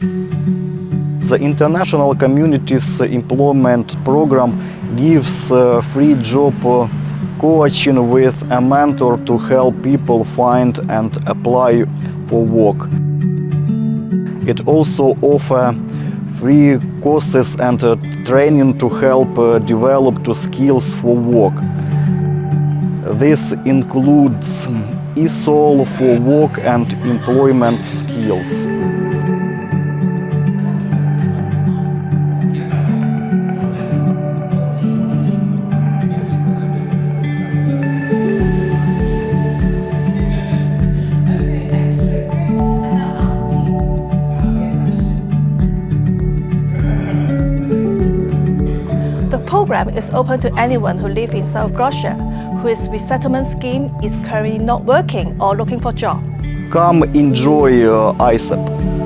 The International Communities Employment Program gives free job coaching with a mentor to help people find and apply for work. It also offers free courses and training to help develop skills for work. This includes ICEP for work and employment skills. The program is open to anyone who lives in South Croatia, whose resettlement scheme is currently not working or looking for a job. Come enjoy ICEP.